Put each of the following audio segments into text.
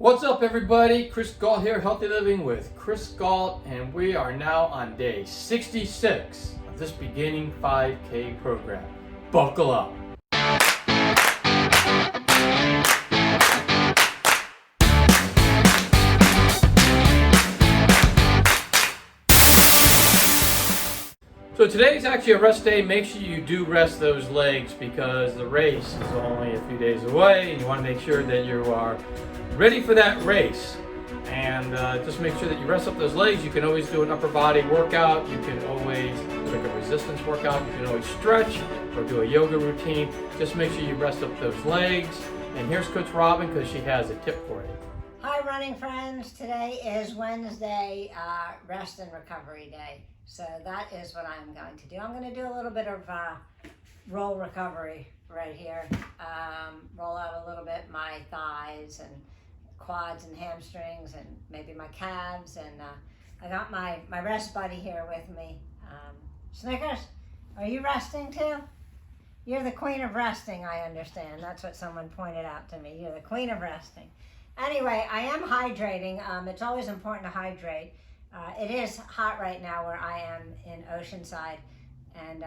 What's up, everybody? Chris Gault here, Healthy Living with Chris Gault, and we are now on day 66 of this beginning 5K program. Buckle up. So today is actually a rest day. Make sure you do rest those legs because the race is only a few days away, and you want to make sure that you are ready for that race. And just make sure that you rest up those legs. You can always do an upper body workout. You can always do like a resistance workout. You can always stretch or do a yoga routine. Just make sure you rest up those legs. And here's Coach Robin because she has a tip for you. Hi running friends, today is Wednesday, rest and recovery day. So that is what I'm going to do. I'm going to do a little bit of roll recovery right here. Roll out a little bit my thighs and quads and hamstrings and maybe my calves. And I got my rest buddy here with me. Snickers, are you resting too? You're the queen of resting, I understand. That's what someone pointed out to me. You're the queen of resting. Anyway, I am hydrating. It's always important to hydrate. It is hot right now where I am in Oceanside, and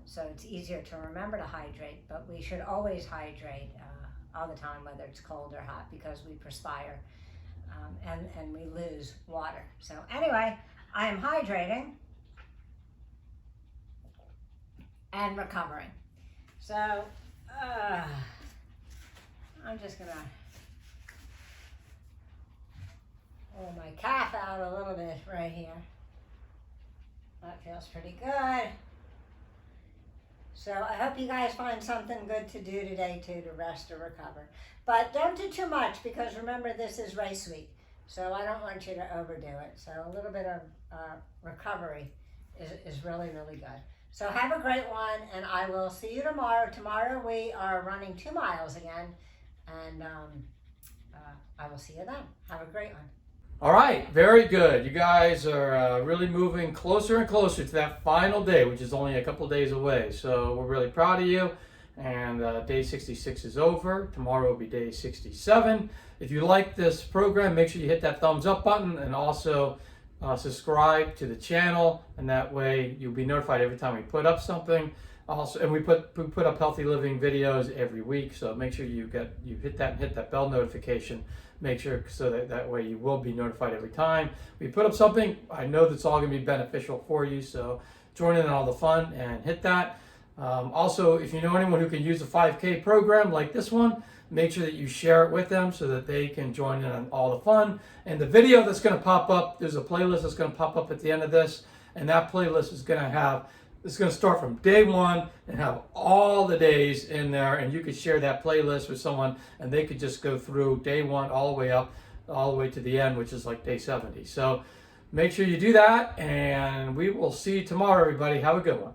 so it's easier to remember to hydrate, but we should always hydrate all the time, whether it's cold or hot, because we perspire and we lose water. So anyway, I am hydrating and recovering. So I'm just gonna pull my calf out a little bit right here. That feels pretty good. So I hope you guys find something good to do today too, to rest or recover. But don't do too much, because remember, this is race week. So I don't want you to overdo it. So a little bit of recovery is really, really good. So have a great one, and I will see you tomorrow. Tomorrow we are running 2 miles again, and I will see you then. Have a great one. All right, very good. You guys are really moving closer and closer to that final day, which is only a couple days away. So we're really proud of you. And day 66 is over. Tomorrow will be day 67. If you like this program, make sure you hit that thumbs up button and also subscribe to the channel. And that way you'll be notified every time we put up something. Also, and we put up healthy living videos every week. So make sure you hit that bell notification. Make sure so that way you will be notified every time we put up something. I know that's all going to be beneficial for you. So join in on all the fun and hit that. Also, if you know anyone who can use a 5K program like this one, make sure that you share it with them so that they can join in on all the fun. And the video that's going to pop up, there's a playlist that's going to pop up at the end of this, and that playlist is going to start from day 1 and have all the days in there, and you could share that playlist with someone and they could just go through day 1 all the way up, all the way to the end, which is like day 70. So make sure you do that, and we will see you tomorrow, everybody. Have a good one.